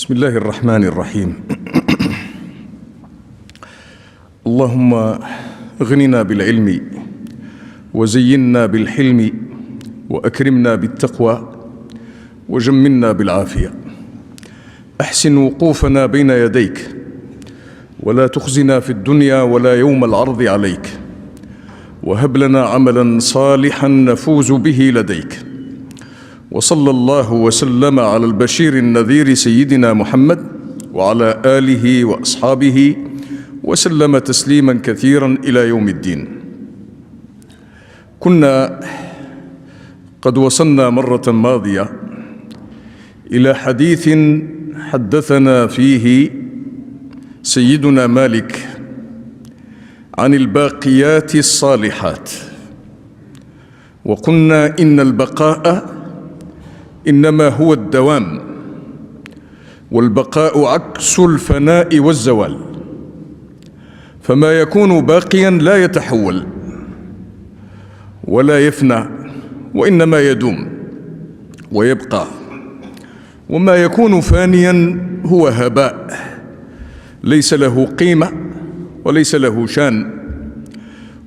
بسم الله الرحمن الرحيم. اللهم اغننا بالعلم وزينا بالحلم وأكرمنا بالتقوى وجملنا بالعافية. أحسن وقوفنا بين يديك ولا تخزنا في الدنيا ولا يوم العرض عليك، وهب لنا عملا صالحا نفوز به لديك. وصلى الله وسلم على البشير النذير سيدنا محمد وعلى آله وأصحابه وسلم تسليما كثيرا إلى يوم الدين. كنا قد وصلنا مرة ماضية إلى حديث حدثنا فيه سيدنا مالك عن الباقيات الصالحات، وقلنا إن البقاء إنما هو الدوام، والبقاء عكس الفناء والزوال، فما يكون باقيا لا يتحول ولا يفنى، وإنما يدوم ويبقى، وما يكون فانيا هو هباء ليس له قيمة وليس له شان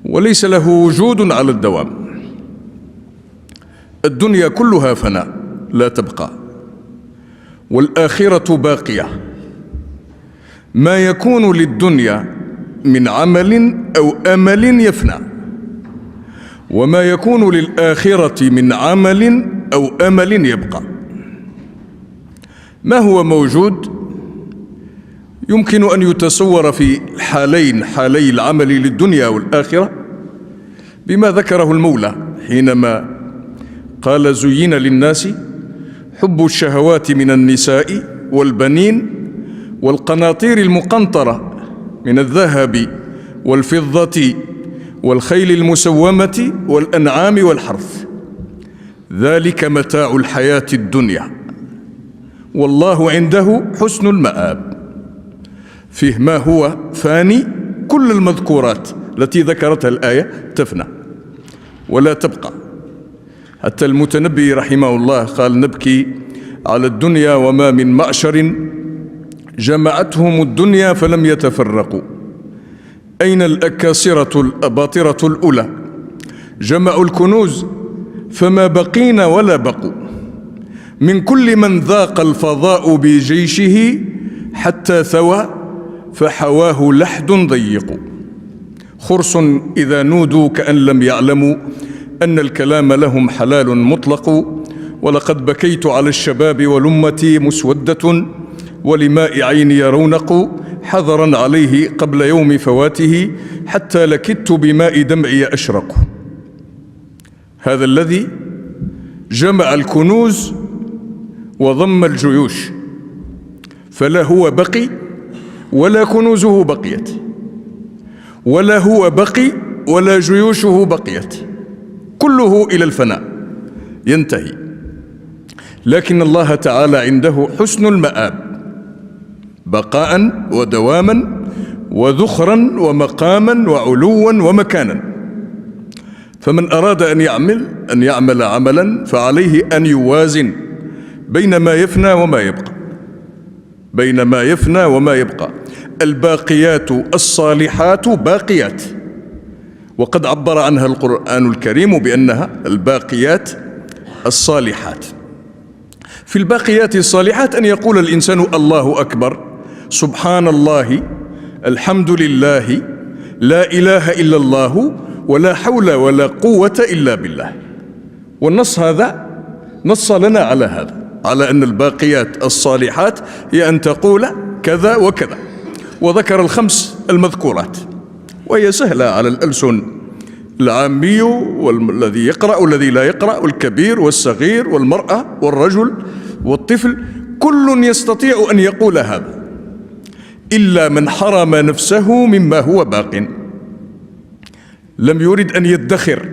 وليس له وجود على الدوام. الدنيا كلها فناء لا تبقى، والآخرة باقية. ما يكون للدنيا من عمل أو أمل يفنى، وما يكون للآخرة من عمل أو أمل يبقى. ما هو موجود يمكن أن يتصور في حالين، حالي العمل للدنيا والآخرة، بما ذكره المولى حينما قال: زين للناس حب الشهوات من النساء والبنين والقناطير المقنطرة من الذهب والفضة والخيل المسومة والأنعام والحرث، ذلك متاع الحياة الدنيا والله عنده حسن المآب. فيه ما هو فاني، كل المذكورات التي ذكرتها الآية تفنى ولا تبقى. حتى المتنبي رحمه الله قال: نبكي على الدنيا وما من معشر جمعتهم الدنيا فلم يتفرقوا. أين الأكاسرة الأباطرة الأولى؟ جمعوا الكنوز فما بقين ولا بقوا. من كل من ذاق الفضاء بجيشه حتى ثوى فحواه لحد ضيق. خرس إذا نودوا كأن لم يعلموا أن الكلام لهم حلال مطلق. ولقد بكيت على الشباب ولمتي مسودة ولماء عيني رونق. حذرا عليه قبل يوم فواته حتى لكدت بماء دمعي أشرق. هذا الذي جمع الكنوز وضم الجيوش، فلا هو بقي ولا كنوزه بقيت، ولا هو بقي ولا جيوشه بقيت، كله إلى الفناء ينتهي. لكن الله تعالى عنده حسن المآب، بقاء ودواما وذخرا ومقاما وعلوا ومكانا. فمن أراد أن يعمل عملا فعليه أن يوازن بين ما يفنى وما يبقى، بين ما يفنى وما يبقى. الباقيات الصالحات باقيات، وقد عبر عنها القرآن الكريم بأنها الباقيات الصالحات. في الباقيات الصالحات أن يقول الإنسان: الله أكبر، سبحان الله، الحمد لله، لا إله إلا الله، ولا حول ولا قوة إلا بالله. والنص هذا نص لنا على هذا، على أن الباقيات الصالحات هي أن تقول كذا وكذا، وذكر الخمس المذكورات، وهي سهلة على الألسن، العامي والذي يقرأ والذي لا يقرأ، والكبير والصغير والمرأة والرجل والطفل، كل يستطيع أن يقول هذا، إلا من حرم نفسه مما هو باق، لم يرد أن يدخر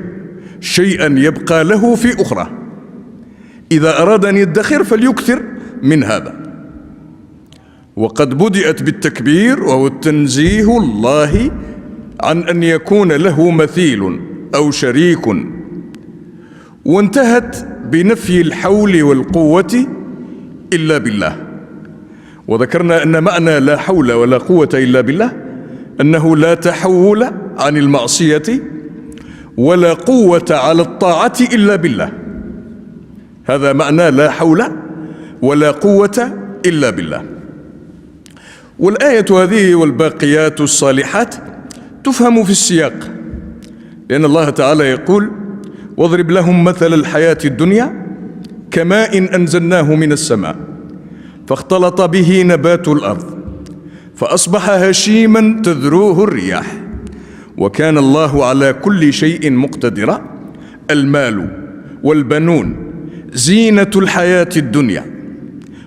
شيئا يبقى له في أخرى. إذا أراد أن يدخر فليكثر من هذا. وقد بدأت بالتكبير وهو التنزيه الله عن أن يكون له مثيل أو شريك، وانتهت بنفي الحول والقوة إلا بالله، وذكرنا أن معنى لا حول ولا قوة إلا بالله أنه لا تحول عن المعصية ولا قوة على الطاعة إلا بالله. هذا معنى لا حول ولا قوة إلا بالله. والآية هذه والباقيات الصالحات تفهم في السياق، لأن الله تعالى يقول: واضرب لهم مثل الحياة الدنيا كماء أنزلناه من السماء فاختلط به نبات الأرض فأصبح هشيما تذروه الرياح وكان الله على كل شيء مقتدرا. المال والبنون زينة الحياة الدنيا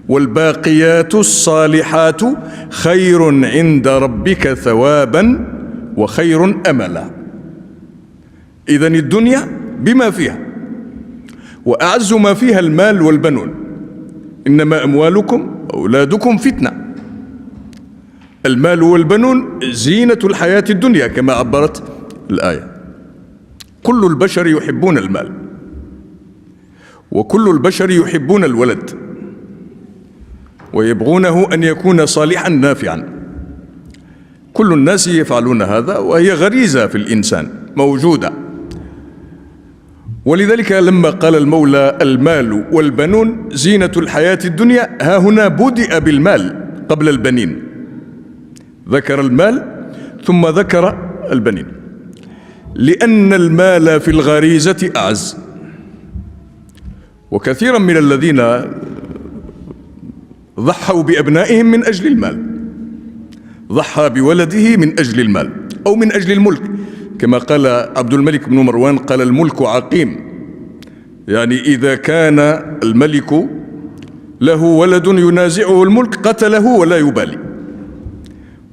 والباقيات الصالحات خير عند ربك ثوابا وخير أملا. إذن الدنيا بما فيها، وأعز ما فيها المال والبنون. إنما أموالكم وأولادكم فتنة. المال والبنون زينة الحياة الدنيا كما عبرت الآية. كل البشر يحبون المال، وكل البشر يحبون الولد، ويبغونه أن يكون صالحا نافعا. كل الناس يفعلون هذا، وهي غريزة في الإنسان موجودة. ولذلك لما قال المولى: المال والبنون زينة الحياة الدنيا، ها هنا بدأ بالمال قبل البنين. ذكر المال ثم ذكر البنين، لأن المال في الغريزة أعز. وكثيرا من الذين ضحوا بأبنائهم من أجل المال، ضحى بولده من أجل المال أو من أجل الملك، كما قال عبد الملك بن مروان: قال: الملك عقيم. يعني إذا كان الملك له ولد ينازعه الملك قتله ولا يبالي.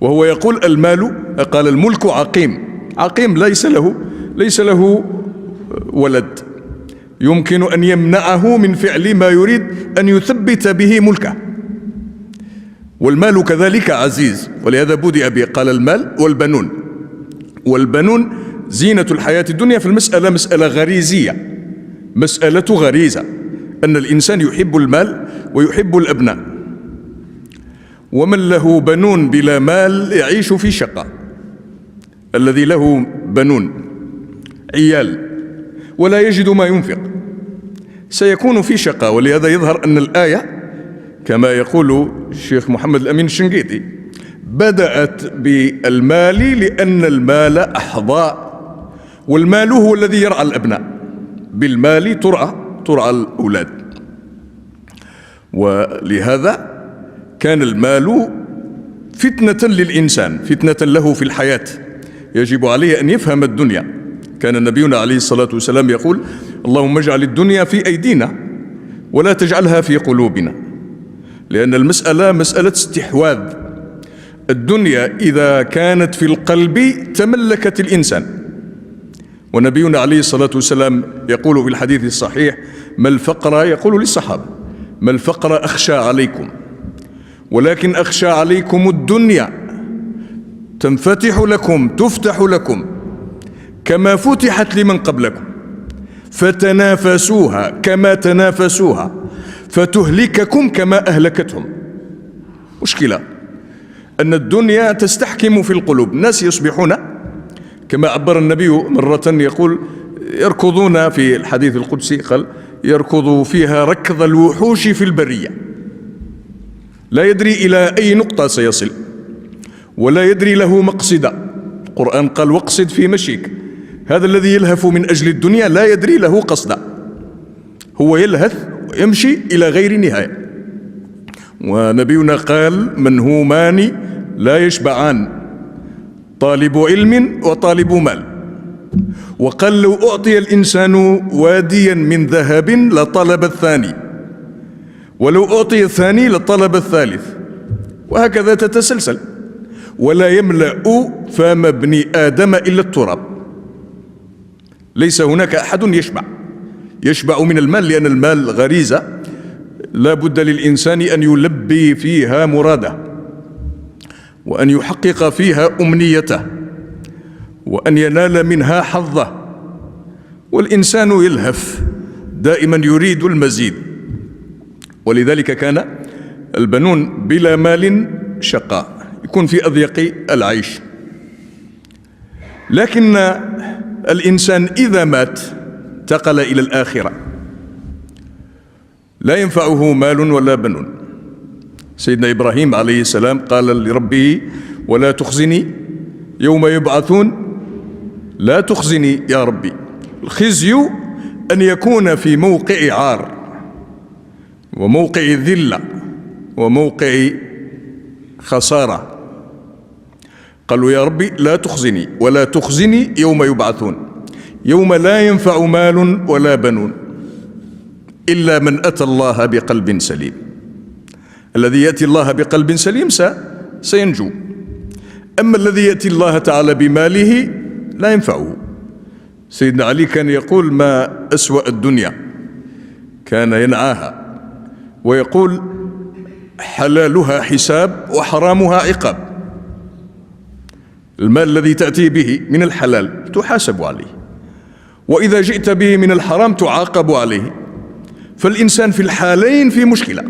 وهو يقول: المال، قال: الملك عقيم. عقيم ليس له ولد يمكن أن يمنعه من فعل ما يريد أن يثبت به ملكه. والمال كذلك عزيز، ولهذا بدأ به. قال: المال والبنون. والبنون زينة الحياة الدنيا. في المسألة مسألة غريزية، مسألة غريزة، أن الإنسان يحب المال ويحب الأبناء. ومن له بنون بلا مال يعيش في شقة. الذي له بنون عيال ولا يجد ما ينفق سيكون في شقة. ولهذا يظهر أن الآية كما يقول الشيخ محمد الأمين الشنقيطي بدأت بالمال لأن المال أحظى، والمال هو الذي يرعى الأبناء. بالمال ترعى الأولاد. ولهذا كان المال فتنة للإنسان، فتنة له في الحياة، يجب عليه أن يفهم الدنيا. كان نبينا عليه الصلاة والسلام يقول: اللهم اجعل الدنيا في أيدينا ولا تجعلها في قلوبنا. لأن المسألة مسألة استحواذ. الدنيا إذا كانت في القلب تملكت الإنسان. ونبينا عليه الصلاة والسلام يقول في الحديث الصحيح: ما الفقر، يقول للصحابة: ما الفقر أخشى عليكم، ولكن أخشى عليكم الدنيا تنفتح لكم، تفتح لكم كما فتحت لمن قبلكم، فتنافسوها كما تنافسوها، فتهلككم كما أهلكتهم. مشكلة أن الدنيا تستحكم في القلوب. الناس يصبحون كما عبر النبي مرة، يقول: يركضون في الحديث القدسي، قال: يركض فيها ركض الوحوش في البرية، لا يدري إلى أي نقطة سيصل ولا يدري له مقصدا. القرآن قال: واقصد في مشيك. هذا الذي يلهف من أجل الدنيا لا يدري له قصدا، هو يلهث ويمشي إلى غير نهاية. ونبينا قال: منهومان لا يشبعان، طالب علم وطالب مال. وقال: لو أعطي الإنسان واديا من ذهب لطلب الثاني، ولو أعطي الثاني لطلب الثالث، وهكذا تتسلسل. ولا يملأ فم ابن آدم إلا التراب. ليس هناك أحد يشبع من المال، لأن المال غريزة لا بد للإنسان أن يلبي فيها مراده، وأن يحقق فيها أمنيته، وأن ينال منها حظه. والإنسان يلهف دائما، يريد المزيد. ولذلك كان البنون بلا مال شقاء، يكون في أضيق العيش. لكن الإنسان إذا مات انتقل إلى الآخرة، لا ينفعه مال ولا بنون. سيدنا إبراهيم عليه السلام قال لربه: ولا تخزني يوم يبعثون. لا تخزني يا ربي. الخزي أن يكون في موقع عار وموقع ذلة وموقع خسارة. قالوا: يا ربي لا تخزني ولا تخزني يوم يبعثون، يوم لا ينفع مال ولا بنون إلا من أتى الله بقلب سليم. الذي يأتي الله بقلب سليم سينجو، أما الذي يأتي الله تعالى بماله لا ينفعه. سيدنا علي كان يقول: ما أسوأ الدنيا، كان ينعاها ويقول: حلالها حساب وحرامها عقاب. المال الذي تأتي به من الحلال تحاسب عليه، وإذا جئت به من الحرام تعاقب عليه. فالإنسان في الحالين في مشكلة،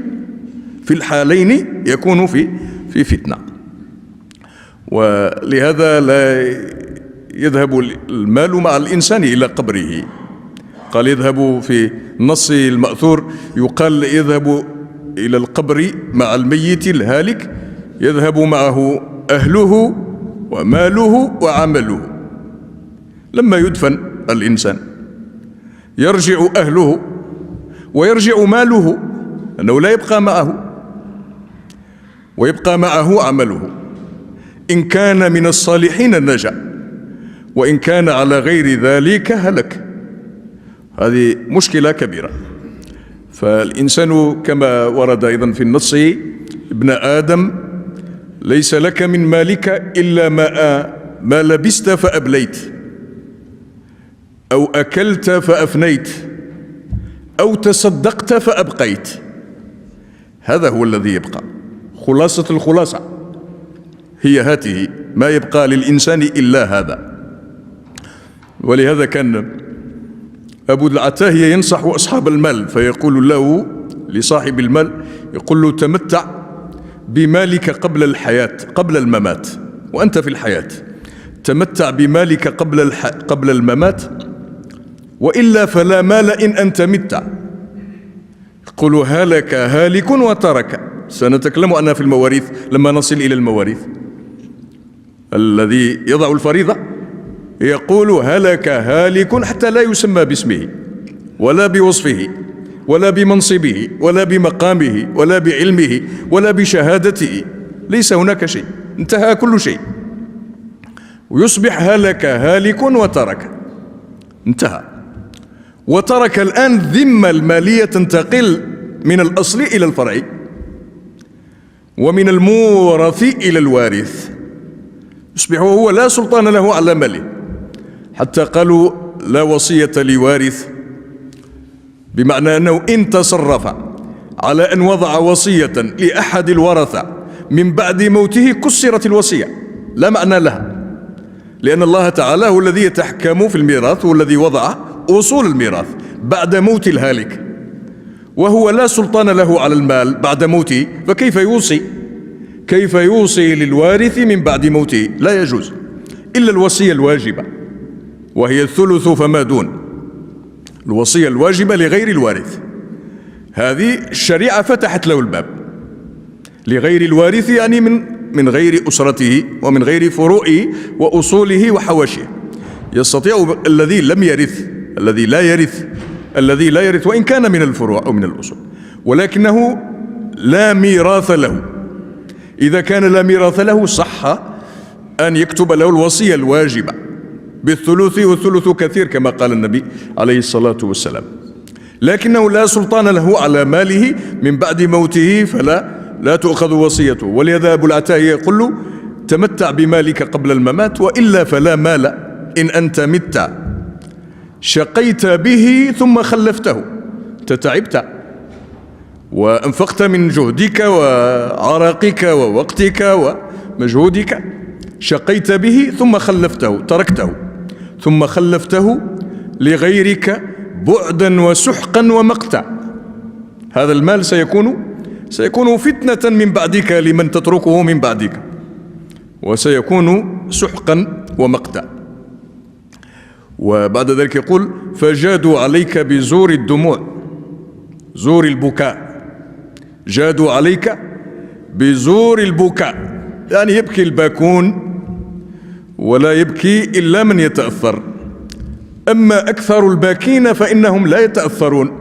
في الحالين يكون في فتنة. ولهذا لا يذهب المال مع الإنسان إلى قبره. قال يذهب في النص المأثور، يقال يذهب إلى القبر مع الميت الهالك، يذهب معه أهله وماله وعمله. لما يدفن الإنسان يرجع أهله ويرجع ماله، أنه لا يبقى معه، ويبقى معه عمله. إن كان من الصالحين نجا، وإن كان على غير ذلك هلك. هذه مشكلة كبيرة. فالإنسان كما ورد أيضا في النص: ابن آدم ليس لك من مالك إلا ما لبست فأبليت، أو أكلت فأفنيت، أو تصدقت فأبقيت. هذا هو الذي يبقى. خلاصة الخلاصة هي هذه، ما يبقى للإنسان إلا هذا. ولهذا كان أبو العتاهية ينصح أصحاب المال، فيقول له لصاحب المال، يقول له: تمتع بمالك قبل الحياة، قبل الممات، وأنت في الحياة. تمتع بمالك قبل الممات، وإلا فلا مال إن أنت مت. يقول: هلك هالك وترك. سنتكلم عنها في المواريث لما نصل إلى المواريث. الذي يضع الفريضة يقول: هلك هالك، حتى لا يسمى باسمه ولا بوصفه ولا بمنصبه ولا بمقامه ولا بعلمه ولا بشهادته. ليس هناك شيء، انتهى كل شيء، ويصبح هلك هالك وترك، انتهى. وترك الآن الذمة المالية تنتقل من الأصل إلى الفرع، ومن المورث إلى الوارث. يصبح هو لا سلطان له على ماله، حتى قالوا: لا وصية لوارث، بمعنى أنه إن تصرف على أن وضع وصية لأحد الورثة من بعد موته كسرت الوصية، لا معنى لها، لأن الله تعالى هو الذي يتحكم في الميراث، هو الذي وضع أصول الميراث بعد موت الهالك، وهو لا سلطان له على المال بعد موته، فكيف يوصي؟ كيف يوصي للوارث من بعد موته؟ لا يجوز، إلا الوصية الواجبة، وهي الثلث فما دون. الوصية الواجبة لغير الوارث، هذه الشريعة فتحت له الباب. لغير الوارث يعني من غير أسرته ومن غير فروعه وأصوله وحواشيه. يستطيع الذي لم يرث، الذي لا يرث وإن كان من الفروع أو من الأصول، ولكنه لا ميراث له. إذا كان لا ميراث له صح أن يكتب له الوصية الواجبة بالثلث، والثلث كثير كما قال النبي عليه الصلاة والسلام. لكنه لا سلطان له على ماله من بعد موته، فلا تؤخذ وصيته. ولهذا أبو العتاهية يقول له: تمتع بمالك قبل الممات، وإلا فلا مال إن أنت مت. شقيت به ثم خلفته، تتعبت وأنفقت من جهدك وعرقك ووقتك ومجهودك، شقيت به ثم خلفته، تركته ثم خلفته لغيرك بعدا وسحقا ومقتا. هذا المال سيكون سيكون فتنة من بعدك لمن تتركه من بعدك، وسيكون سحقا ومقتا. وبعد ذلك يقول: فجادوا عليك بزور الدموع، زور البكاء، جادوا عليك بزور البكاء، يعني يبكي الباكون ولا يبكي إلا من يتأثر. أما أكثر الباكين فإنهم لا يتأثرون،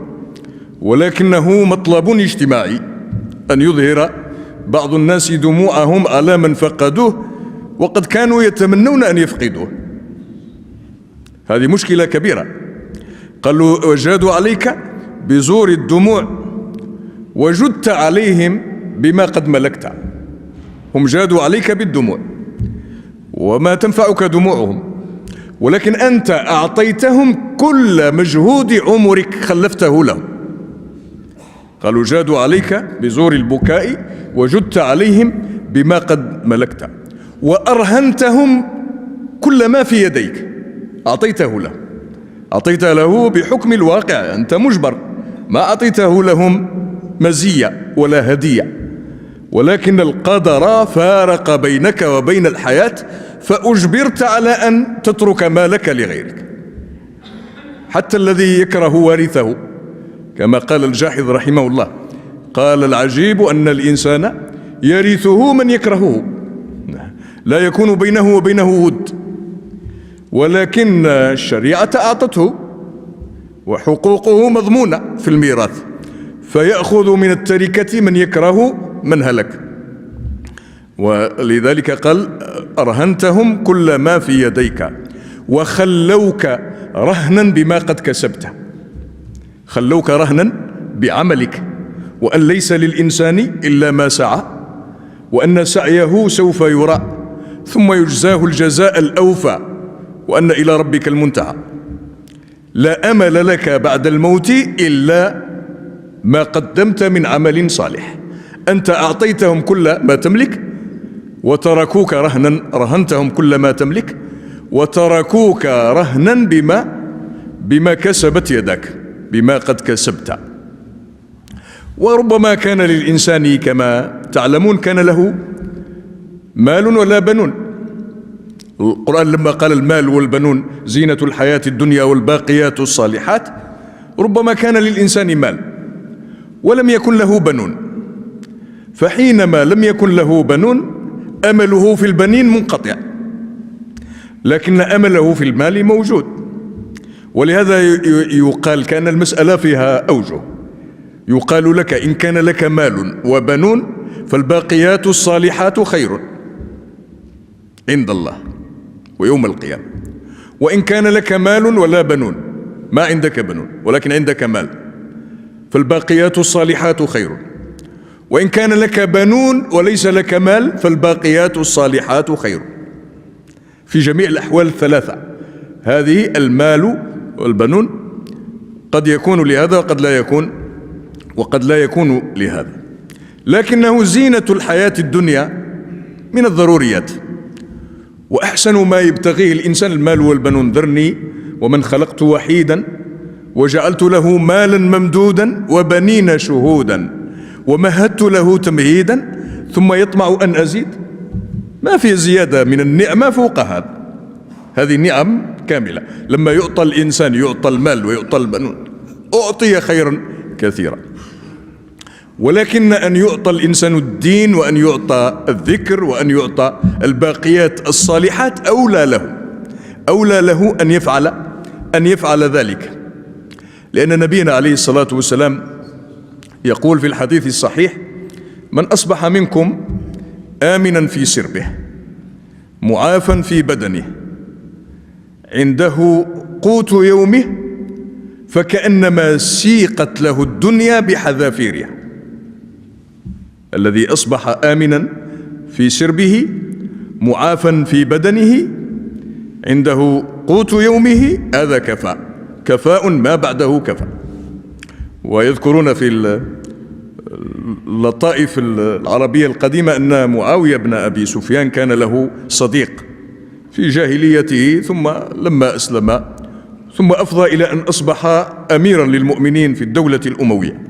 ولكنه مطلب اجتماعي أن يظهر بعض الناس دموعهم على من فقدوه وقد كانوا يتمنون أن يفقدوه. هذه مشكلة كبيرة. قالوا: وجادوا عليك بزور الدموع وجدت عليهم بما قد ملكت. هم جادوا عليك بالدموع وما تنفعك دموعهم، ولكن أنت أعطيتهم كل مجهود عمرك خلفته لهم. قالوا: جادوا عليك بزور البكاء وجدت عليهم بما قد ملكت، وأرهنتهم كل ما في يديك، أعطيته له، أعطيت له بحكم الواقع، أنت مجبر، ما أعطيته لهم مزية ولا هدية، ولكن القدر فارق بينك وبين الحياة فأجبرت على أن تترك مالك لغيرك. حتى الذي يكره وارثه، كما قال الجاحظ رحمه الله، قال: العجيب أن الإنسان يرثه من يكرهه، لا يكون بينه وبينه ود، ولكن الشريعة أعطته وحقوقه مضمونة في الميراث، فيأخذ من التركة من يكره من هلك. ولذلك قال: أرهنتهم كل ما في يديك وخلوك رهنا بما قد كسبت. خلوك رهنا بعملك، وأن ليس للإنسان إلا ما سعى، وأن سعيه سوف يرى ثم يجزاه الجزاء الأوفى، وأن إلى ربك المنتهى. لا أمل لك بعد الموت إلا ما قدمت من عمل صالح. أنت أعطيتهم كل ما تملك وتركوك رهنا، رهنتهم كل ما تملك وتركوك رهنا بما كسبت يدك، بما قد كسبت. وربما كان للإنسان كما تعلمون كان له مال ولا بنون. القرآن لما قال: المال والبنون زينة الحياة الدنيا والباقيات الصالحات، ربما كان للإنسان مال ولم يكن له بنون، فحينما لم يكن له بنون أمله في البنين منقطع، لكن أمله في المال موجود. ولهذا يقال، كان المسألة فيها أوجه، يقال لك: إن كان لك مال وبنون فالباقيات الصالحات خير عند الله ويوم القيامة. وإن كان لك مال ولا بنون، ما عندك بنون ولكن عندك مال، فالباقيات الصالحات خير. وإن كان لك بنون وليس لك مال فالباقيات الصالحات خير. في جميع الأحوال الثلاثة هذه، المال والبنون، قد يكون لهذا وقد لا يكون لهذا، لكنه زينة الحياة الدنيا من الضروريات. وأحسن ما يبتغيه الإنسان المال والبنون. ذرني ومن خلقت وحيدا وجعلت له مالا ممدودا وبنين شهودا ومهدت له تمهيدا ثم يطمع أن أزيد. ما في زيادة من النعمة فوق هذا، هذه نعم كاملة. لما يعطى الإنسان، يعطى المال ويعطى البنون، أعطي خيرا كثيرا. ولكن أن يعطى الإنسان الدين وأن يعطى الذكر وأن يعطى الباقيات الصالحات أولى له أن يفعل ذلك. لأن نبينا عليه الصلاة والسلام يقول في الحديث الصحيح: من أصبح منكم آمنا في سربه معافا في بدنه عنده قوت يومه فكأنما سيقت له الدنيا بحذافيرها. الذي أصبح آمنا في سربه معافا في بدنه عنده قوت يومه، هذا كفاء ما بعده كفاء. ويذكرون في اللطائف العربية القديمة أن معاوية بن أبي سفيان كان له صديق في جاهليته، ثم لما أسلم ثم أفضى إلى أن أصبح أميرا للمؤمنين في الدولة الأموية.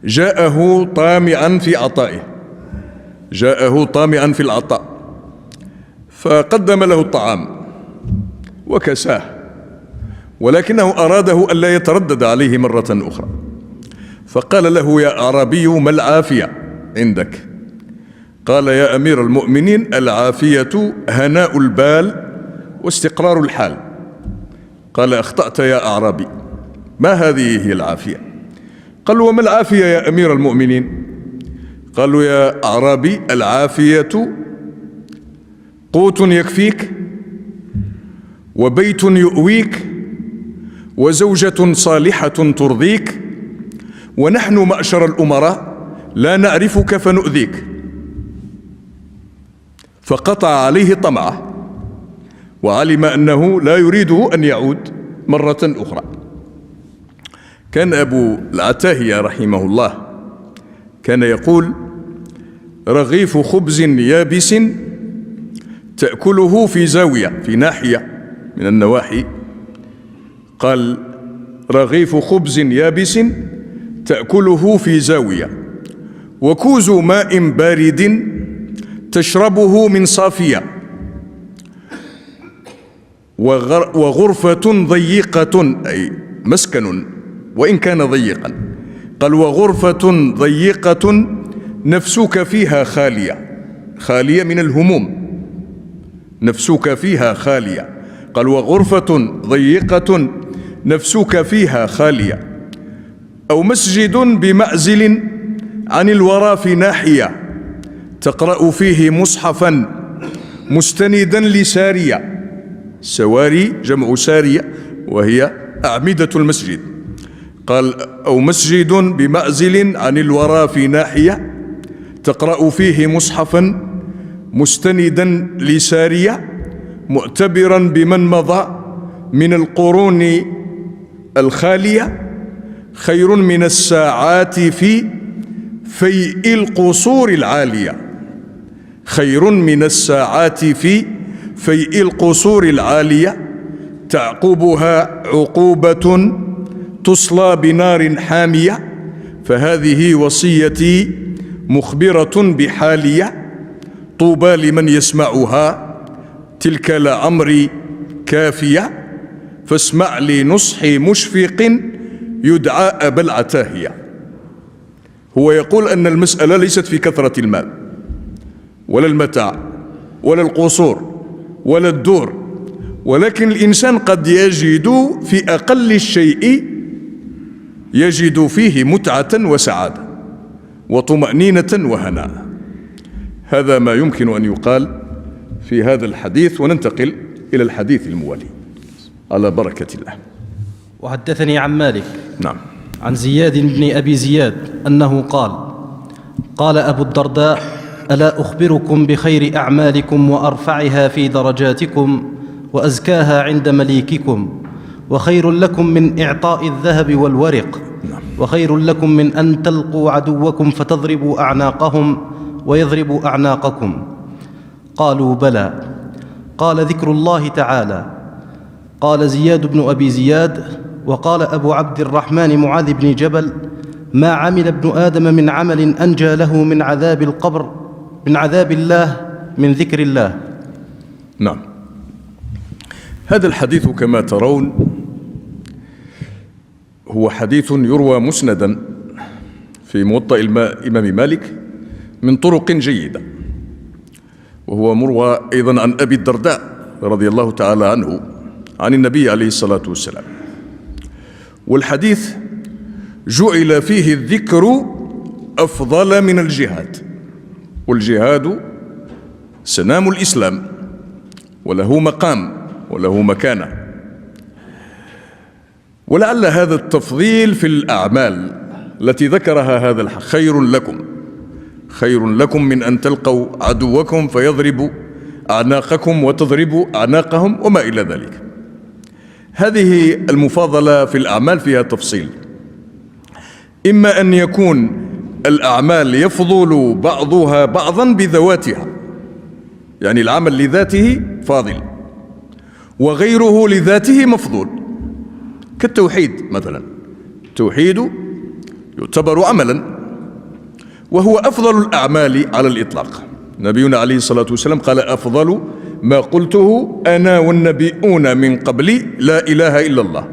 جاءه طامعا في عطائه، جاءه طامعا في العطاء، فقدم له الطعام وكساه، ولكنه أراده ألا يتردد عليه مرة أخرى، فقال له: يا أعرابي، ما العافية عندك؟ قال: يا أمير المؤمنين، العافية هناء البال واستقرار الحال. قال: أخطأت يا أعرابي، ما هذه هي العافية؟ قال: وما العافية يا أمير المؤمنين؟ قالوا: يا أعرابي، العافية قوت يكفيك، وبيت يؤويك، وزوجة صالحة ترضيك، ونحن معشر الأمراء لا نعرفك فنؤذيك. فقطع عليه طمعه، وعلم أنه لا يريده أن يعود مرة أخرى. كان أبو العتاهية رحمه الله كان يقول: رغيف خبز يابس تأكله في زاوية، في ناحية من النواحي. قال: رغيف خبز يابس تأكله في زاوية، وكوز ماء بارد تشربه من صافية، وغرفة ضيقة، أي مسكن وإن كان ضيقا. قال: وغرفة ضيقة نفسك فيها خالية، خالية من الهموم، نفسك فيها خالية. قال: وغرفة ضيقة نفسك فيها خالية، أو مسجد بمعزل عن الورى في ناحية تقرأ فيه مصحفا مستندا لسارية. سواري جمع سارية، وهي أعمدة المسجد. قال: أو مسجد بمعزل عن الورى في ناحية تقرأ فيه مصحفا مستندا لسارية، معتبرا بمن مضى من القرون الخالية، خير من الساعات في فيء القصور العالية، خير من الساعات في فيء القصور العالية، تعقبها عقوبة تصلى بنار حامية، فهذه وصيتي مخبرة بحالية، طوبى لمن يسمعها تلك لعمري كافية، فاسمع لنصح مشفق يدعى أبا العتاهية. هو يقول أن المسألة ليست في كثرة المال ولا المتاع ولا القصور ولا الدور، ولكن الإنسان قد يجد في أقل الشيء، يجد فيه متعة وسعادة وطمأنينة وهناء. هذا ما يمكن أن يقال في هذا الحديث، وننتقل إلى الحديث الموالي على بركة الله. وحدثني عن مالك نعم عن زياد بن أبي زياد أنه قال: قال أبو الدرداء: ألا أخبركم بخير أعمالكم وأرفعها في درجاتكم وأزكاها عند مليككم، وخير لكم من إعطاء الذهب والورق، وخير لكم من أن تلقوا عدوكم فتضربوا أعناقهم ويضربوا أعناقكم. قالوا: بلى. قال: ذكر الله تعالى. قال زياد بن أبي زياد: وقال أبو عبد الرحمن معاذ بن جبل: ما عمل ابن آدم من عمل أنجى له من عذاب القبر، من عذاب الله، من ذكر الله. نعم. هذا الحديث كما ترون هو حديث يروى مسندا في موطأ الإمام مالك من طرق جيدة، وهو مروى أيضا عن أبي الدرداء رضي الله تعالى عنه عن النبي عليه الصلاة والسلام. والحديث جعل فيه الذكر أفضل من الجهاد، والجهاد سنام الإسلام وله مقام وله مكانة. ولعل هذا التفضيل في الأعمال التي ذكرها هذا خير لكم، خير لكم من أن تلقوا عدوكم فيضربوا أعناقكم وتضربوا أعناقهم وما إلى ذلك. هذه المفاضلة في الأعمال فيها تفصيل، إما أن يكون الأعمال يفضل بعضها بعضا بذواتها، يعني العمل لذاته فاضل وغيره لذاته مفضول، كالتوحيد مثلا. التوحيد يعتبر عملا وهو أفضل الأعمال على الإطلاق. نبينا عليه الصلاة والسلام قال: أفضل ما قلته أنا والنبيون من قبلي لا إله إلا الله.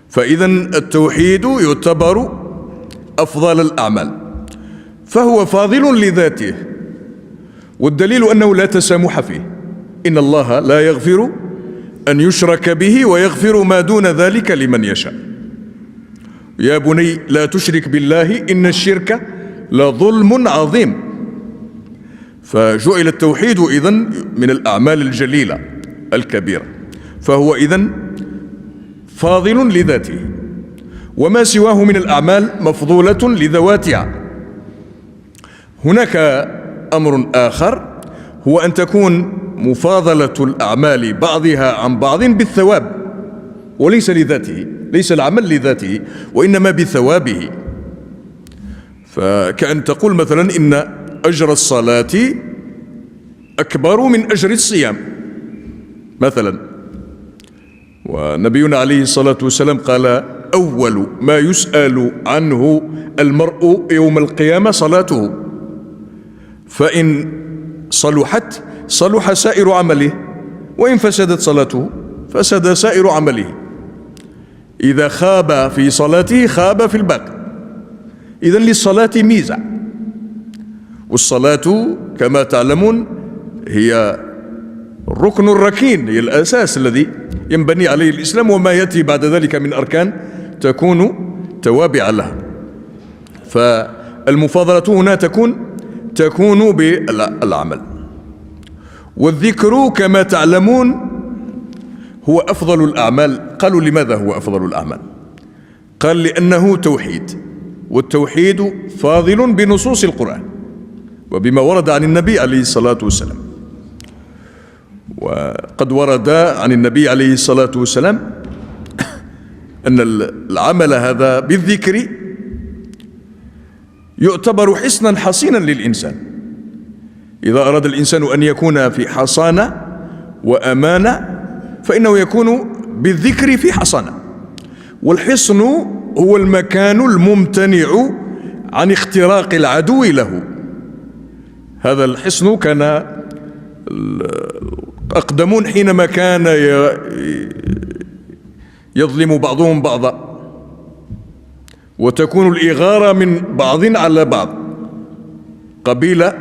فإذا التوحيد يعتبر أفضل الأعمال، فهو فاضل لذاته، والدليل أنه لا تسامح فيه. إن الله لا يغفر أن يشرك به ويغفر ما دون ذلك لمن يشاء. يا بني لا تشرك بالله إن الشرك لظلم عظيم. فجعل التوحيد إذن من الأعمال الجليلة الكبيرة، فهو إذن فاضل لذاته، وما سواه من الأعمال مفضولة لذواتها. هناك أمر آخر، هو أن تكون مفاضلة الأعمال بعضها عن بعض بالثواب، وليس لذاته، ليس العمل لذاته وإنما بثوابه. فكأن تقول مثلا إن أجر الصلاة أكبر من أجر الصيام مثلا، ونبينا عليه الصلاة والسلام قال: أول ما يسأل عنه المرء يوم القيامة صلاته، فإن صلحت صلح سائر عمله، وإن فسدت صلاته فسد سائر عمله. إذا خاب في صلاته خاب في الباقي. إذن للصلاة ميزة، والصلاة كما تعلمون هي الركن الركين، هي الأساس الذي ينبني عليه الإسلام، وما يأتي بعد ذلك من أركان تكون توابع لها. فالمفاضلة هنا تكون بالعمل. والذكر كما تعلمون هو أفضل الأعمال. قالوا: لماذا هو أفضل الأعمال؟ قال: لأنه توحيد، والتوحيد فاضل بنصوص القرآن وبما ورد عن النبي عليه الصلاة والسلام. وقد ورد عن النبي عليه الصلاة والسلام أن العمل هذا بالذكر يعتبر حصنا حصينا للإنسان. إذا أراد الإنسان أن يكون في حصانة وأمانة فإنه يكون بالذكر في حصانة. والحصن هو المكان الممتنع عن اختراق العدو له. هذا الحصن كان الأقدمون حينما كان يظلم بعضهم بعضا، وتكون الإغارة من بعض على بعض، قبيلة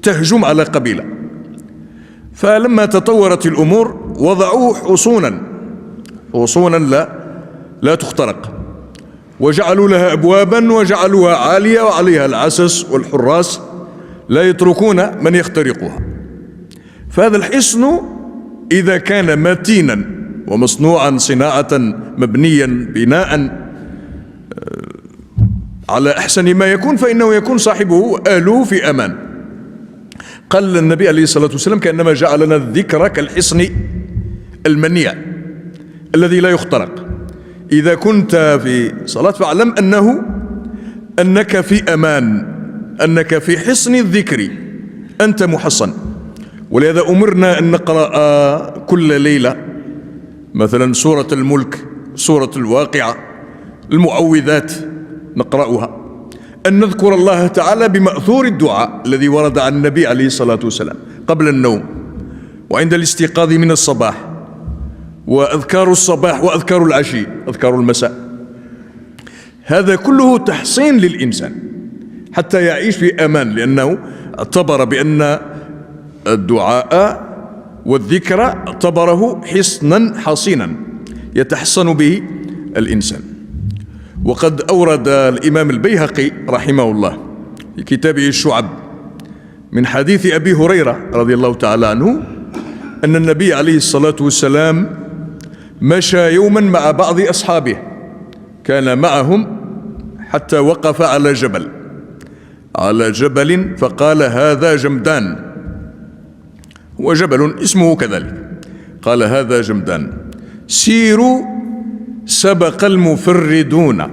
تهجم على قبيلة. فلما تطورت الأمور وضعوا حصونا لا تخترق، وجعلوا لها أبوابا وجعلوها عالية وعليها العسس والحراس لا يتركون من يخترقها. فهذا الحصن إذا كان متينا ومصنوعا صناعة مبنيا بناء على أحسن ما يكون فإنه يكون صاحبه أهله في أمان. قال النبي عليه الصلاة والسلام: كأنما جعلنا الذكر كالحصن المنيع الذي لا يخترق. إذا كنت في صلاة فاعلم أنك في أمان، أنك في حصن الذكر، أنت محصن. ولهذا أمرنا أن نقرأ كل ليلة مثلا سورة الملك، سورة الواقعة، المعوذات نقرأها، أن نذكر الله تعالى بمأثور الدعاء الذي ورد عن النبي عليه الصلاة والسلام قبل النوم وعند الاستيقاظ من الصباح، وأذكار الصباح وأذكار العشي، أذكار المساء. هذا كله تحصين للإنسان حتى يعيش في أمان، لأنه اعتبر بأن الدعاء والذكر اعتبره حصنا حصينا يتحصن به الإنسان. وقد أورد الإمام البيهقي رحمه الله في كتابه الشعب من حديث أبي هريرة رضي الله تعالى عنه أن النبي عليه الصلاة والسلام مشى يوما مع بعض أصحابه، كان معهم حتى وقف على جبل فقال: هذا جمدان، هو جبل اسمه كذلك، قال: هذا جمدان، سيروا سبق المفردون.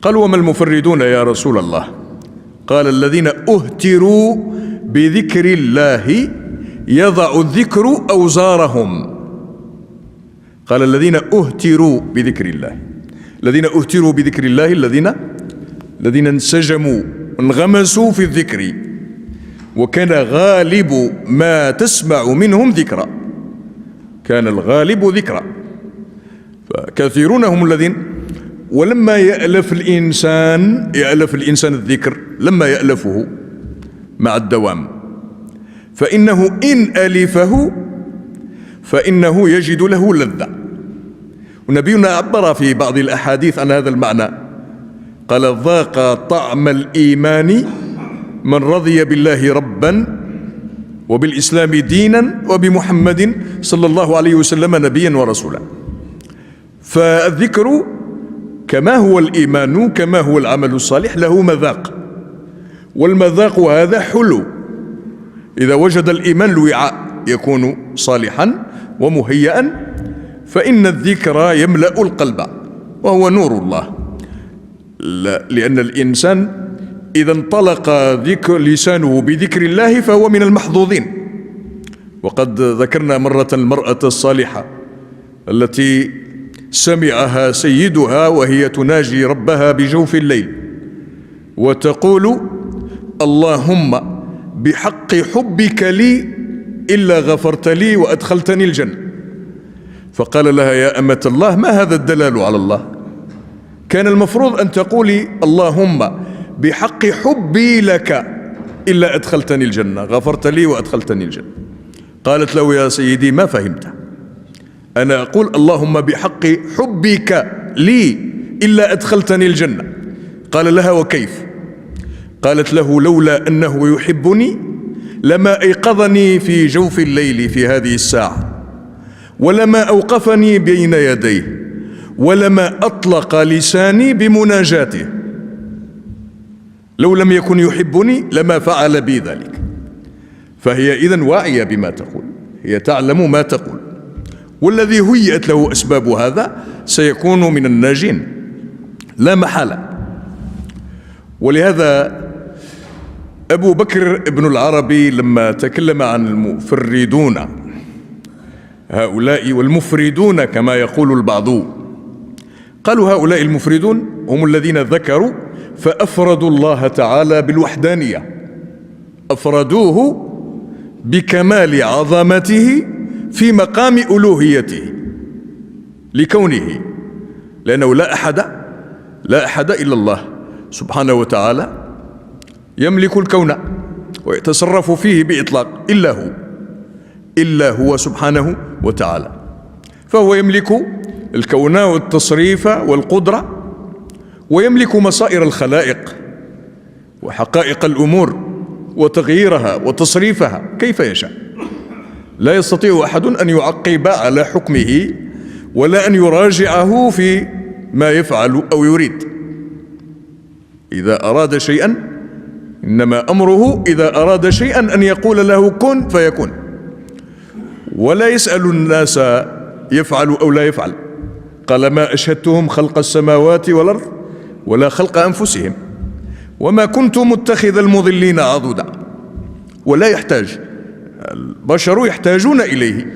قالوا: وما المفردون يا رسول الله؟ قال: الذين أهتروا بذكر الله يضع الذكر أوزارهم. قال: الذين أهتروا بذكر الله، الذين أهتروا بذكر الله الذين الذين انسجموا انغمسوا في الذكر، وكان غالب ما تسمع منهم ذكرى، كان الغالب ذكرى. فكثيرون هم الذين، ولما يألف الإنسان الذكر، لما يألفه مع الدوام، فإنه إن ألفه فإنه يجد له لذة. ونبينا عبر في بعض الأحاديث عن هذا المعنى، قال: ذاق طعم الإيمان من رضي بالله ربا وبالإسلام دينا وبمحمد صلى الله عليه وسلم نبيا ورسولا. فالذكر كما هو الإيمان كما هو العمل الصالح له مذاق، والمذاق هذا حلو. إذا وجد الإيمان الوعاء يكون صالحا ومهيئا، فإن الذكر يملأ القلب وهو نور الله. لأن الإنسان إذا انطلق لسانه بذكر الله فهو من المحظوظين. وقد ذكرنا مرة المرأة الصالحة التي سمعها سيدها وهي تناجي ربها بجوف الليل وتقول: اللهم بحق حبك لي إلا غفرت لي وأدخلتني الجنة. فقال لها: يا أمة الله، ما هذا الدلال على الله؟ كان المفروض أن تقولي: اللهم بحق حبي لك إلا أدخلتني الجنة، غفرت لي وأدخلتني الجنة. قالت له: يا سيدي ما فهمت، أنا أقول اللهم بحق حبك لي إلا أدخلتني الجنة. قال لها: وكيف؟ قالت له: لولا أنه يحبني لما أيقظني في جوف الليل في هذه الساعة، ولما أوقفني بين يديه، ولما أطلق لساني بمناجاته. لو لم يكن يحبني لما فعل بي ذلك. فهي إذن واعية بما تقول، هي تعلم ما تقول، والذي هيئت له أسباب هذا سيكون من الناجين لا محالة. ولهذا أبو بكر ابن العربي لما تكلم عن المفردون هؤلاء والمفردون كما يقول البعض، قالوا: هؤلاء المفردون هم الذين ذكروا فأفردوا الله تعالى بالوحدانية، أفردوه بكمال عظمته في مقام ألوهيته لكونه، لأنه لا أحد إلا الله سبحانه وتعالى يملك الكون ويتصرف فيه بإطلاق إلا هو سبحانه وتعالى. فهو يملك الكون والتصريف والقدرة، ويملك مصائر الخلائق وحقائق الأمور وتغييرها وتصريفها كيف يشاء. لا يستطيع أحد أن يعقب على حكمه ولا أن يراجعه في ما يفعل أو يريد. إذا أراد شيئا، إنما أمره إذا أراد شيئا أن يقول له كن فيكون، ولا يسأل الناس يفعل أو لا يفعل. قال: ما أشهدتهم خلق السماوات والأرض ولا خلق أنفسهم وما كنت متخذ المضلين عضدا. ولا يحتاج، البشر يحتاجون إليه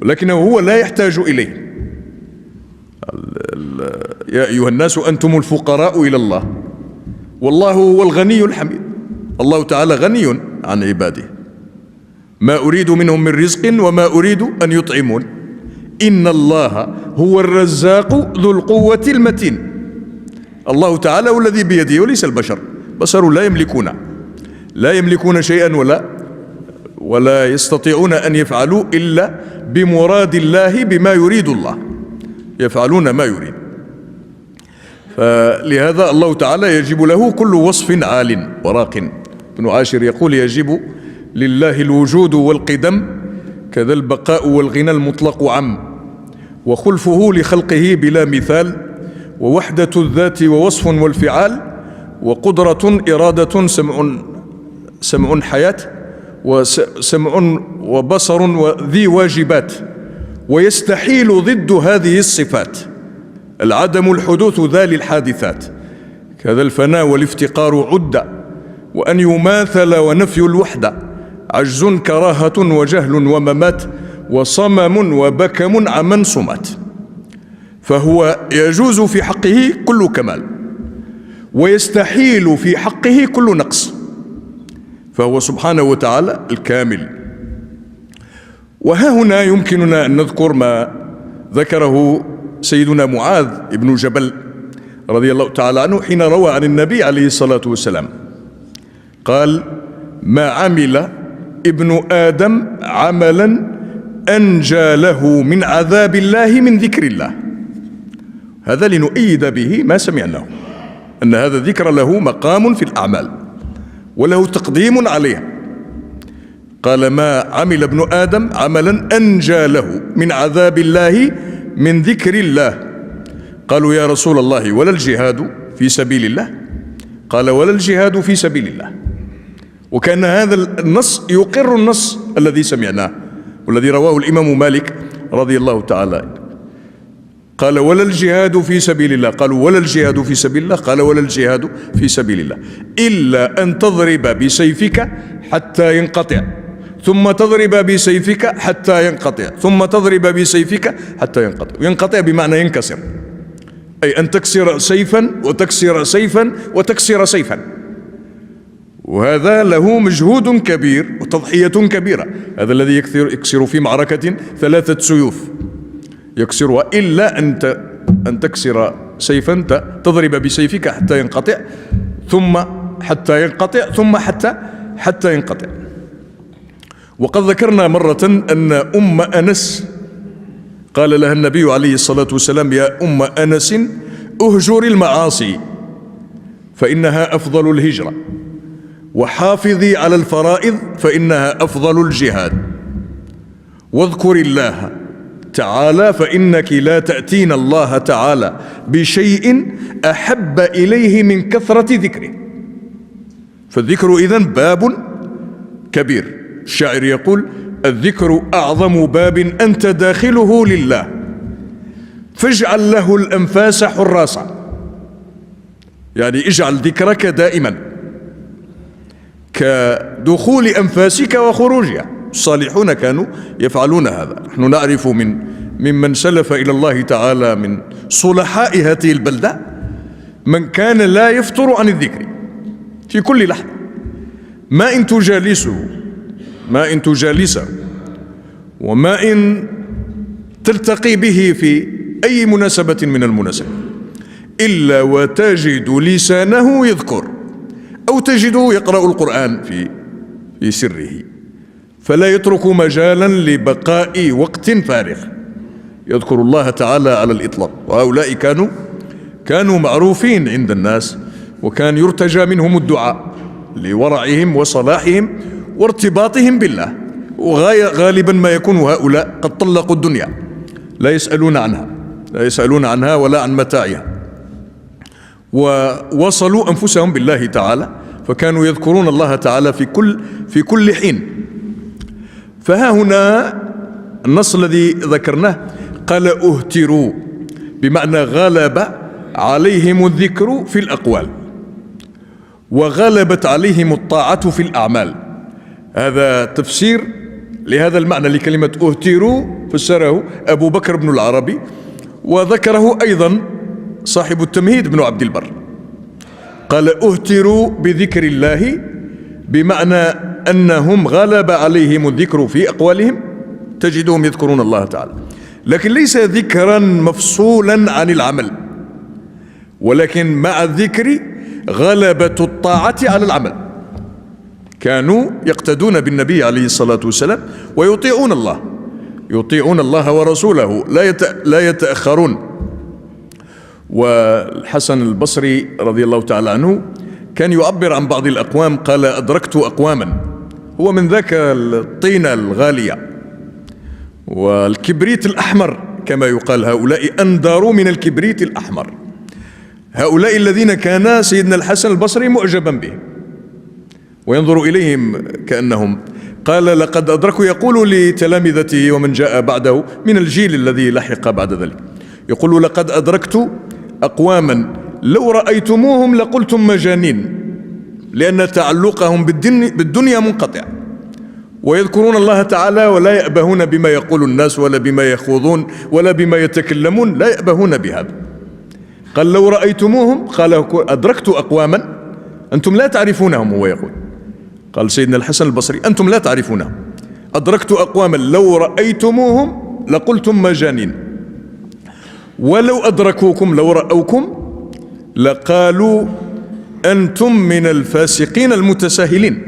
ولكنه هو لا يحتاج إليه. يا أيها الناس أنتم الفقراء إلى الله والله هو الغني الحميد. الله تعالى غني عن عباده، ما أريد منهم من رزق وما أريد أن يطعمون، إن الله هو الرزاق ذو القوة المتين. الله تعالى هو الذي بيده وليس البشر. بشر لا يملكون شيئا ولا يستطيعون أن يفعلوا إلا بمراد الله بما يريد الله، يفعلون ما يريد. فلهذا الله تعالى يجب له كل وصف عال وراق. ابن عاشر يقول: يجب لله الوجود والقدم كذا البقاء والغنى المطلق عم، وخلفه لخلقه بلا مثال، ووحدة الذات ووصف والفعال، وقدرة إرادة سمع حياة، وسمع وبصر وذي واجبات. ويستحيل ضد هذه الصفات العدم الحدوث ذا للحادثات، كذا الفناء والافتقار عدة، وأن يماثل ونفي الوحدة عجز كراهة وجهل وممات، وصمم وبكم عمن صمت. فهو يجوز في حقه كل كمال، ويستحيل في حقه كل نقص، فهو سبحانه وتعالى الكامل. وها هنا يمكننا أن نذكر ما ذكره سيدنا معاذ بن جبل رضي الله تعالى عنه حين روى عن النبي عليه الصلاة والسلام قال: ما عمل ابن آدم عملا أنجى له من عذاب الله من ذكر الله. هذا لنؤيد به ما سمعناه، أن هذا الذكر له مقام في الأعمال وله تقديم عليها. قال: ما عمل ابن آدم عملا أنجى له من عذاب الله من ذكر الله. قالوا: يا رسول الله ولا الجهاد في سبيل الله؟ قال: ولا الجهاد في سبيل الله. وكان هذا النص يقر النص الذي سمعناه والذي رواه الإمام مالك رضي الله تعالى. قال: ولا الجهاد في سبيل الله. قالوا: ولا الجهاد في سبيل الله؟ قال: ولا الجهاد في سبيل الله إلا أن تضرب بسيفك حتى ينقطع، ثم تضرب بسيفك حتى ينقطع، ثم تضرب بسيفك حتى ينقطع. ينقطع بمعنى ينكسر، أي أن تكسر سيفا وتكسر سيفا وتكسر سيفا. وهذا له مجهود كبير وتضحية كبيرة. هذا الذي يكسر في معركة 3 سيوف يكسرها، إلا أن تكسر سيفا، تضرب بسيفك حتى ينقطع، ثم حتى ينقطع، ثم حتى ينقطع. وقد ذكرنا مرة أن أم أنس قال لها النبي عليه الصلاة والسلام: يا أم أنس أهجر المعاصي فإنها أفضل الهجرة، وحافظي على الفرائض فإنها أفضل الجهاد، واذكر الله تعالى فإنك لا تأتين الله تعالى بشيء أحب إليه من كثرة ذكره. فالذكر إذن باب كبير. الشاعر يقول: الذكر أعظم باب أنت داخله لله، فاجعل له الأنفاس حراسا. يعني اجعل ذكرك دائما كدخول أنفاسك وخروجها. الصالحون كانوا يفعلون هذا. نحن نعرف ممن سلف إلى الله تعالى من صلحاء هذه البلدة من كان لا يفتر عن الذكر في كل لحظة، ما إن تجالسه وما إن تلتقي به في أي مناسبة من المناسبات، إلا وتجد لسانه يذكر، أو تجده يقرأ القرآن في سره، فلا يترك مجالا لبقاء وقت فارغ، يذكر الله تعالى على الإطلاق. وهؤلاء كانوا معروفين عند الناس، وكان يرتجى منهم الدعاء لورعهم وصلاحهم وارتباطهم بالله. وغالبا ما يكون هؤلاء قد طلقوا الدنيا، لا يسألون عنها ولا عن متاعها، ووصلوا أنفسهم بالله تعالى، فكانوا يذكرون الله تعالى في كل حين. فها هنا النص الذي ذكرناه قال: اهتروا، بمعنى غلب عليهم الذكر في الأقوال، وغلبت عليهم الطاعة في الأعمال. هذا تفسير لهذا المعنى لكلمة اهتروا، فسره أبو بكر بن العربي، وذكره أيضا صاحب التمهيد بن عبد البر. قال: اهتروا بذكر الله، بمعنى أنهم غلب عليهم الذكر في أقوالهم، تجدهم يذكرون الله تعالى، لكن ليس ذكرا مفصولا عن العمل، ولكن مع الذكر غلبة الطاعة على العمل. كانوا يقتدون بالنبي عليه الصلاة والسلام ويطيعون الله ورسوله، لا يتأخرون. والحسن البصري رضي الله تعالى عنه كان يعبر عن بعض الأقوام، قال: أدركت أقواما، هو من ذاك الطينة الغالية والكبريت الأحمر كما يقال، هؤلاء أندار من الكبريت الأحمر، هؤلاء الذين كان سيدنا الحسن البصري معجبا بهم وينظر إليهم كأنهم. قال: لقد أدركوا، يقول لتلامذته ومن جاء بعده من الجيل الذي لحق بعد ذلك، يقول: لقد أدركت أقواما لو رأيتموهم لقلتم مجانين، لأن تعلقهم بالدنيا منقطع، ويذكرون الله تعالى ولا يأبهون بما يقول الناس ولا بما يخوضون ولا بما يتكلمون، لا يأبهون بهذا. قال لو رأيتموهم، قال أدركت أقواما أنتم لا تعرفونهم. هو يقول، قال سيدنا الحسن البصري أنتم لا تعرفونهم، أدركت أقواما لو رأيتموهم لقلتم مجانين، ولو أدركوكم لو رأوكم لقالوا أنتم من الفاسقين المتساهلين.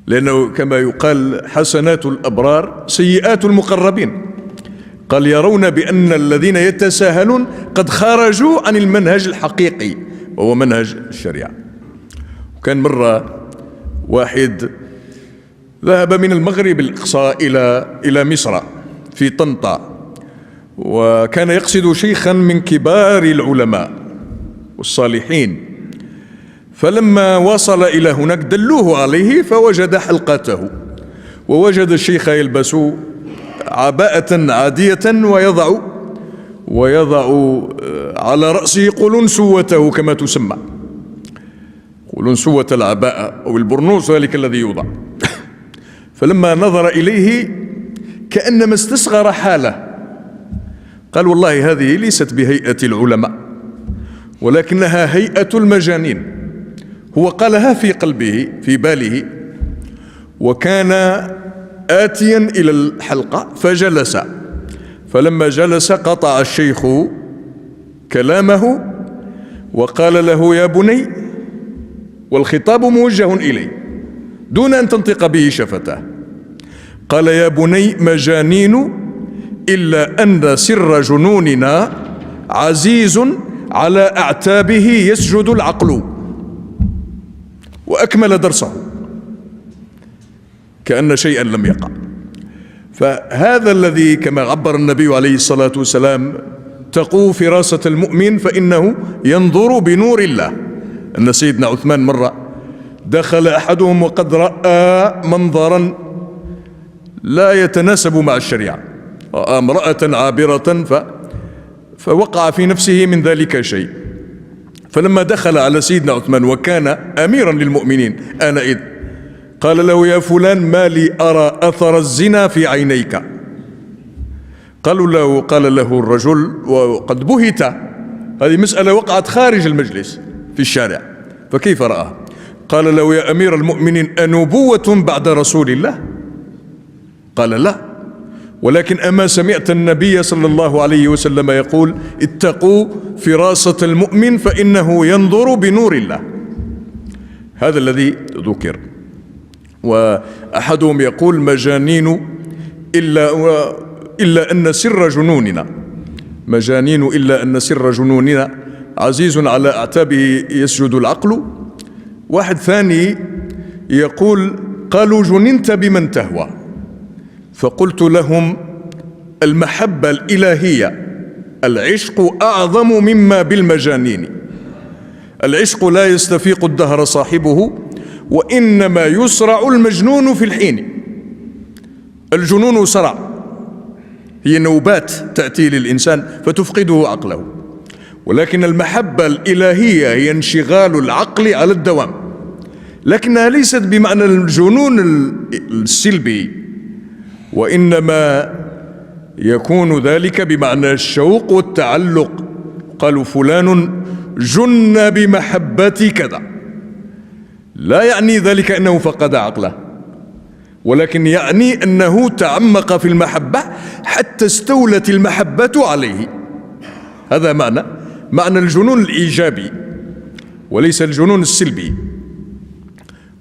لأنه كما يقال حسنات الأبرار سيئات المقربين. قال يرون بأن الذين يتساهلون قد خرجوا عن المنهج الحقيقي وهو منهج الشريعة. وكان مرة واحد ذهب من المغرب الأقصى إلى مصر في طنطا، وكان يقصد شيخا من كبار العلماء والصالحين، فلما وصل إلى هناك دلوه عليه فوجد حلقته، ووجد الشيخ يلبس عباءة عادية ويضع على رأسه قلنسوته كما تسمى، قلنسوة العباءة أو البرنوس ذلك الذي يوضع. فلما نظر إليه كأنما استصغر حاله، قال والله هذه ليست بهيئة العلماء ولكنها هيئة المجانين. هو قالها في قلبه في باله، وكان آتيا إلى الحلقة فجلس، فلما جلس قطع الشيخ كلامه وقال له يا بني، والخطاب موجه إليه دون أن تنطق به شفتاه، قال يا بني مجانين إلا أن سر جنوننا عزيز على أعتابه يسجد العقل. وأكمل درسه كأن شيئا لم يقع. فهذا الذي كما عبر النبي عليه الصلاة والسلام تقوا فراسة المؤمن فإنه ينظر بنور الله. أن سيدنا عثمان مرة دخل أحدهم وقد رأى منظرا لا يتناسب مع الشريعة، رأى امرأة عابرة فوقع في نفسه من ذلك شيء، فلما دخل على سيدنا عثمان وكان أميرا للمؤمنين آنئذ قال له يا فلان ما لي أرى أثر الزنا في عينيك. قال له الرجل وقد بهت، هذه مسألة وقعت خارج المجلس في الشارع، فكيف رأى؟ قال له يا أمير المؤمنين أنبوة بعد رسول الله؟ قال لا، ولكن أما سمعت النبي صلى الله عليه وسلم يقول اتقوا فراسة المؤمن فإنه ينظر بنور الله. هذا الذي ذكر. وأحدهم يقول مجانين إلا أن سر جنوننا، مجانين إلا أن سر جنوننا عزيز على أعتابه يسجد العقل. واحد ثاني يقول قالوا جننت بمن تهوى، فقلت لهم المحبة الإلهية العشق أعظم مما بالمجانين. العشق لا يستفيق الدهر صاحبه، وإنما يسرع المجنون في الحين. الجنون سرع، هي نوبات تأتي للإنسان فتفقده عقله، ولكن المحبة الإلهية هي انشغال العقل على الدوام، لكنها ليست بمعنى الجنون السلبي، وإنما يكون ذلك بمعنى الشوق والتعلق. قالوا فلان جن بمحبة كذا، لا يعني ذلك أنه فقد عقله، ولكن يعني أنه تعمق في المحبة حتى استولت المحبة عليه. هذا معنى الجنون الإيجابي وليس الجنون السلبي.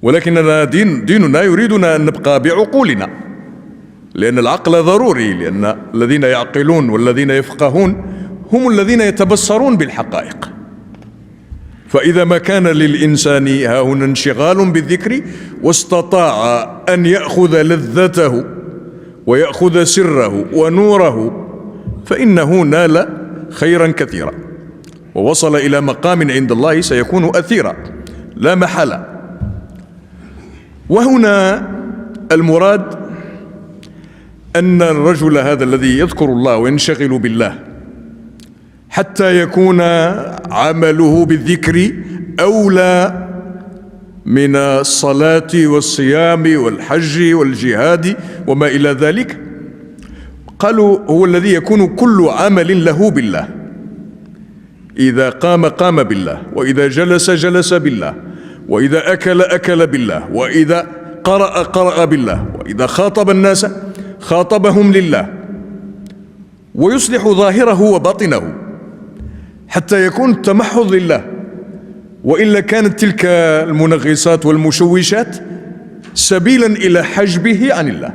ولكننا ديننا يريدنا أن نبقى بعقولنا، لأن العقل ضروري، لأن الذين يعقلون والذين يفقهون هم الذين يتبصرون بالحقائق. فإذا ما كان للإنسان هاهنا انشغال بالذكر واستطاع أن يأخذ لذته ويأخذ سره ونوره فإنه نال خيرا كثيرا ووصل إلى مقام عند الله سيكون أثيرا لا محالة. وهنا المراد أن الرجل هذا الذي يذكر الله وينشغل بالله حتى يكون عمله بالذكر أولى من الصلاة والصيام والحج والجهاد وما إلى ذلك. قالوا هو الذي يكون كل عمل له بالله، إذا قام قام بالله، وإذا جلس جلس بالله، وإذا أكل أكل بالله، وإذا قرأ قرأ بالله، وإذا خاطب الناس خاطبهم لله، ويصلح ظاهره وباطنه حتى يكون التمحض لله. وإلا كانت تلك المنغصات والمشوشات سبيلا إلى حجبه عن الله.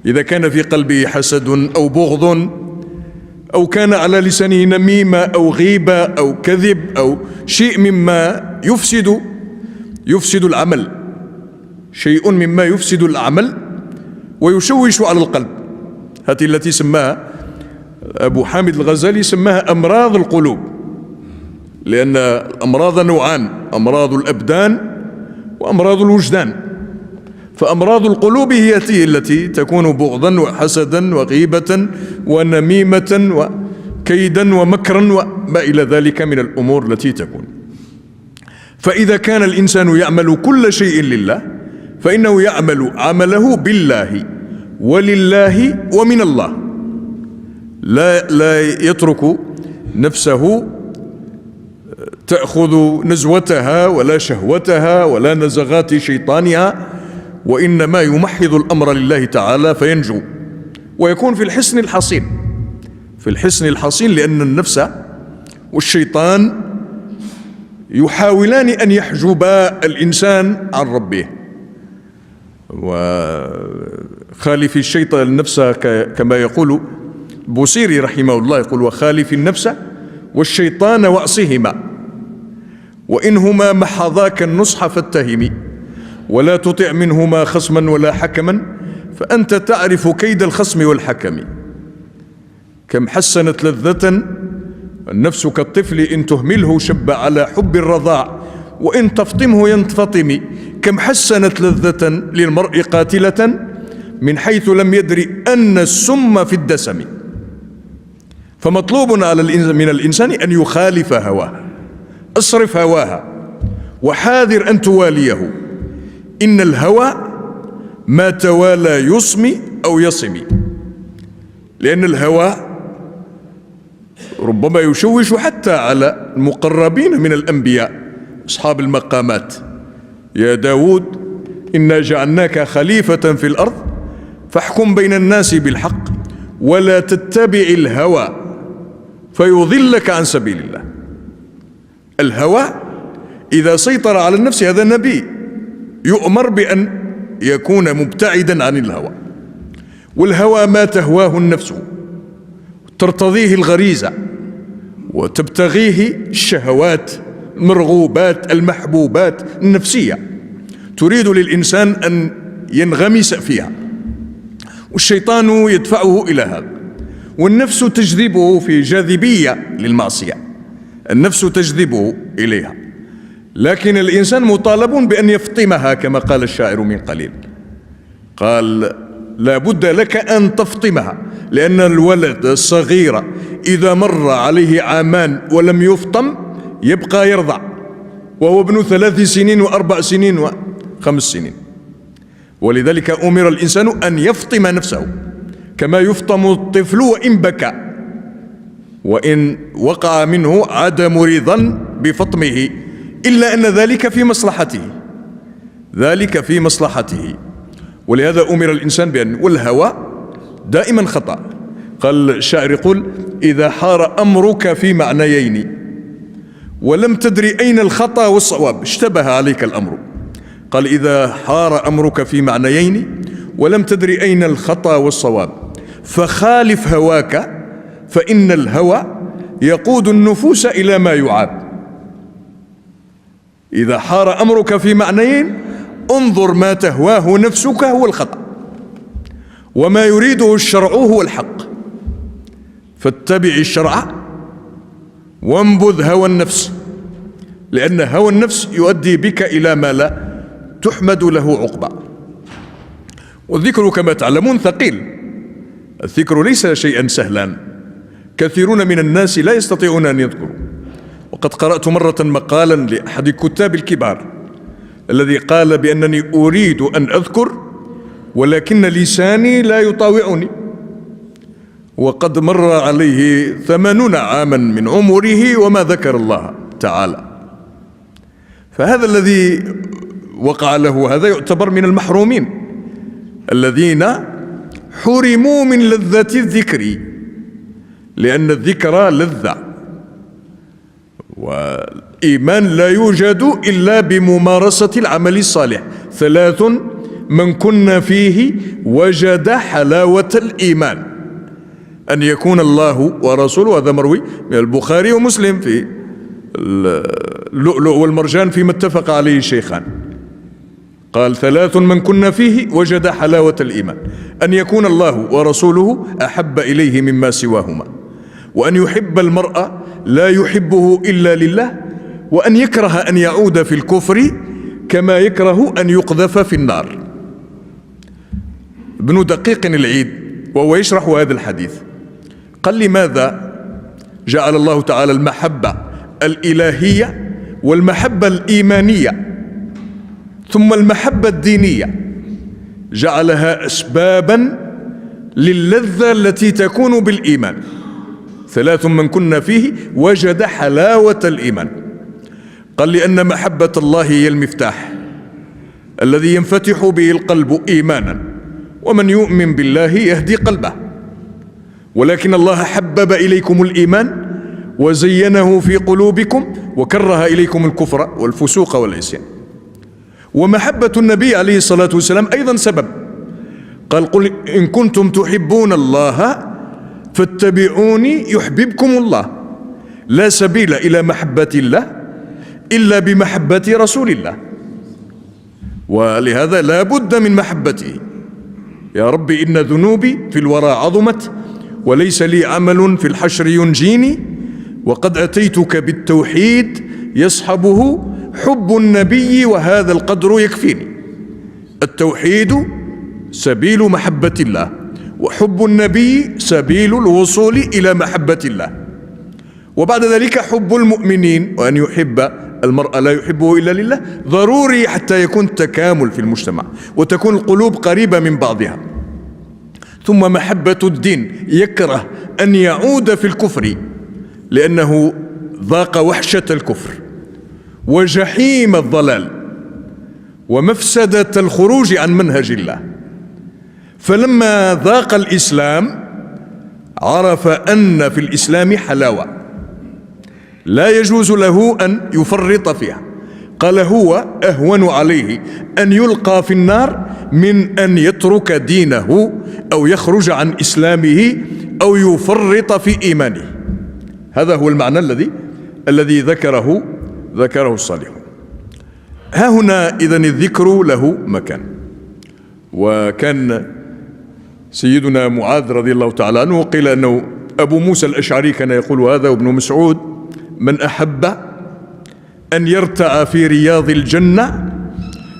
إذا كان في قلبه حسد أو بغض، أو كان على لسانه نميمة أو غيبة أو كذب أو شيء مما يفسد العمل، شيء مما يفسد العمل ويشوش على القلب، هذه التي سماها أبو حامد الغزالي، سماها أمراض القلوب. لأن الأمراض نوعان: أمراض الأبدان وأمراض الوجدان. فأمراض القلوب هي التي تكون بغضا وحسدا وغيبة ونميمة وكيدا ومكرا وما إلى ذلك من الأمور التي تكون. فإذا كان الإنسان يعمل كل شيء لله، فإنه يعمل عمله بالله ولله ومن الله، لا يترك نفسه تأخذ نزوتها ولا شهوتها ولا نزغات شيطانها، وإنما يمحض الأمر لله تعالى فينجو ويكون في الحصن الحصين. في الحصن الحصين، لأن النفس والشيطان يحاولان أن يحجبا الإنسان عن ربه. وخالف الشيطان النفس كما يقول بوصيري رحمه الله، يقول: وخالف النفس والشيطان وأصهما، وإنهما محضاك النصح فاتهمي، ولا تطع منهما خصما ولا حكما، فأنت تعرف كيد الخصم والحكم. كم حسنت لذة النفس كالطفل، إن تهمله شب على حب الرضاع، وإن تفطمه ينفطم. كم حسنت لذة للمرء قاتلة، من حيث لم يدري أن السم في الدسم. فمطلوب من الإنسان أن يخالف هواه، اصرف هواها وحاذر أن تواليه. إن الهوى ما توالى يصمي أو يصمي، لأن الهوى ربما يشوش حتى على المقربين من الأنبياء أصحاب المقامات. يا داود إنا جعلناك خليفة في الأرض فاحكم بين الناس بالحق ولا تتبع الهوى فيضلك عن سبيل الله. الهوى إذا سيطر على النفس، هذا النبي يؤمر بأن يكون مبتعدا عن الهوى. والهوى ما تهواه النفس، ترتضيه الغريزة وتبتغيه الشهوات، المرغوبات، المحبوبات النفسية، تريد للإنسان أن ينغمس فيها، والشيطان يدفعه إلى هذا. والنفس تجذبه في جاذبية للمعصية، النفس تجذبه إليها، لكن الإنسان مطالب بأن يفطمها كما قال الشاعر من قليل، قال: لا بد لك أن تفطمها، لأن الولد الصغير إذا مر عليه عامان ولم يفطم يبقى يرضع، وهو ابن 3 سنين و4 سنين و5 سنين. ولذلك أمر الإنسان أن يفطم نفسه كما يفطم الطفل وإن بكى، وإن وقع منه عدم رضا بفطمه، إلا أن ذلك في مصلحته، ذلك في مصلحته. ولهذا أمر الإنسان بأن، والهوى دائما خطأ. قال الشاعر يقول: إذا حار أمرك في معنيين ولم تدري أين الخطأ والصواب اشتبه عليك الأمر. قال: إذا حار أمرك في معنيين ولم تدري أين الخطأ والصواب فخالف هواك، فإن الهوى يقود النفوس إلى ما يعاب. إذا حار أمرك في معنيين انظر ما تهواه نفسك هو الخطأ، وما يريده الشرع هو الحق، فاتبع الشرع وانبذ هوى النفس، لأن هوى النفس يؤدي بك إلى ما لا تحمد له عقبى. والذكر كما تعلمون ثقيل، الذكر ليس شيئا سهلا، كثيرون من الناس لا يستطيعون أن يذكروا. وقد قرأت مرة مقالا لأحد الكتاب الكبار الذي قال بأنني أريد أن أذكر ولكن لساني لا يطاوعني. وقد مر عليه 80 عاما من عمره وما ذكر الله تعالى. فهذا الذي وقع له هذا يعتبر من المحرومين الذين حرموا من لذة الذكر، لأن الذكر لذة، والإيمان لا يوجد إلا بممارسة العمل الصالح. 3 من كن فيه وجد حلاوة الإيمان: أن يكون الله ورسوله، هذا مروي من البخاري ومسلم في اللؤلؤ والمرجان فيما اتفق عليه الشيخان. قال: 3 من كن فيه وجد حلاوة الإيمان: أن يكون الله ورسوله أحب إليه مما سواهما، وأن يحب المرء لا يحبه إلا لله، وأن يكره أن يعود في الكفر كما يكره أن يقذف في النار. ابن دقيق العيد وهو يشرح هذا الحديث قال: لماذا جعل الله تعالى المحبة الإلهية والمحبة الإيمانية ثم المحبة الدينية جعلها أسبابا للذة التي تكون بالإيمان؟ 3 من كن فيه وجد حلاوة الإيمان. قال: لأن محبة الله هي المفتاح الذي ينفتح به القلب إيمانا، ومن يؤمن بالله يهدي قلبه. ولكن الله حبب إليكم الإيمان وزينه في قلوبكم وكره إليكم الكفر والفسوق والعصيان. ومحبة النبي عليه الصلاة والسلام أيضا سبب. قال: قل إن كنتم تحبون الله فاتبعوني يحببكم الله. لا سبيل إلى محبة الله إلا بمحبة رسول الله، ولهذا لا بد من محبته. يا رب إن ذنوبي في الورى عظمت، وليس لي عمل في الحشر ينجيني، وقد أتيتك بالتوحيد يصحبه حب النبي وهذا القدر يكفيني. التوحيد سبيل محبة الله، وحب النبي سبيل الوصول إلى محبة الله. وبعد ذلك حب المؤمنين، وأن يحب المرء لا يحبه إلا لله، ضروري حتى يكون تكامل في المجتمع وتكون القلوب قريبة من بعضها. ثم محبة الدين، يكره أن يعود في الكفر لأنه ذاق وحشة الكفر وجحيم الضلال ومفسدة الخروج عن منهج الله. فلما ذاق الإسلام عرف أن في الإسلام حلاوة لا يجوز له أن يفرط فيها. قال: هو أهون عليه أن يلقى في النار من أن يترك دينه أو يخرج عن إسلامه أو يفرط في إيمانه. هذا هو المعنى الذي ذكره الصالحون. ها هنا إذن الذكر له مكان. وكان سيدنا معاذ رضي الله تعالى عنه قيل أنه أبو موسى الأشعري كان يقول هذا، وابن مسعود: من أحب أن يرتع في رياض الجنة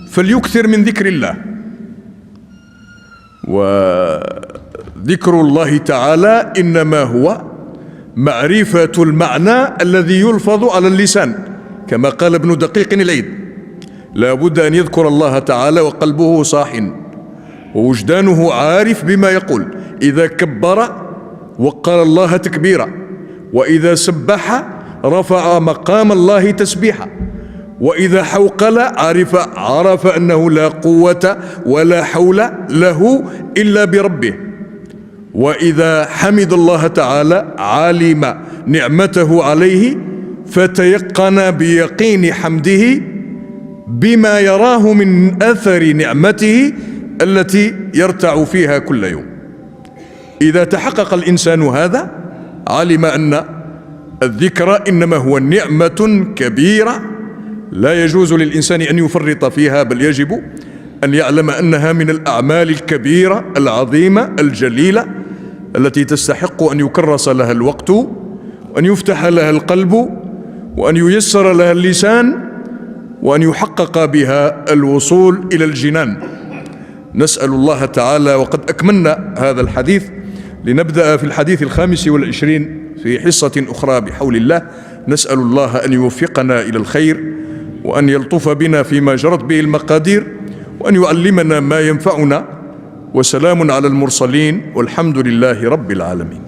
فليكثر من ذكر الله. وذكر الله تعالى إنما هو معرفة المعنى الذي يلفظ على اللسان، كما قال ابن دقيق العيد: لا بد أن يذكر الله تعالى وقلبه صاح ووجدانه عارف بما يقول. إذا كبر وقر الله تكبيرا، وإذا رفع مقام الله تسبيحا، وإذا حوقل عرف أنه لا قوة ولا حول له إلا بربه، وإذا حمد الله تعالى علم نعمته عليه فتيقن بيقين حمده بما يراه من أثر نعمته التي يرتع فيها كل يوم. إذا تحقق الإنسان هذا علم أن الذكر إنما هو نعمة كبيرة لا يجوز للإنسان أن يفرط فيها، بل يجب أن يعلم أنها من الأعمال الكبيرة العظيمة الجليلة التي تستحق أن يكرس لها الوقت، وأن يفتح لها القلب، وأن ييسر لها اللسان، وأن يحقق بها الوصول إلى الجنان. نسأل الله تعالى، وقد أكملنا هذا الحديث، لنبدأ في الحديث 25 في حصة أخرى بحول الله. نسأل الله أن يوفقنا إلى الخير، وأن يلطف بنا فيما جرت به المقادير، وأن يعلمنا ما ينفعنا. وسلام على المرسلين، والحمد لله رب العالمين.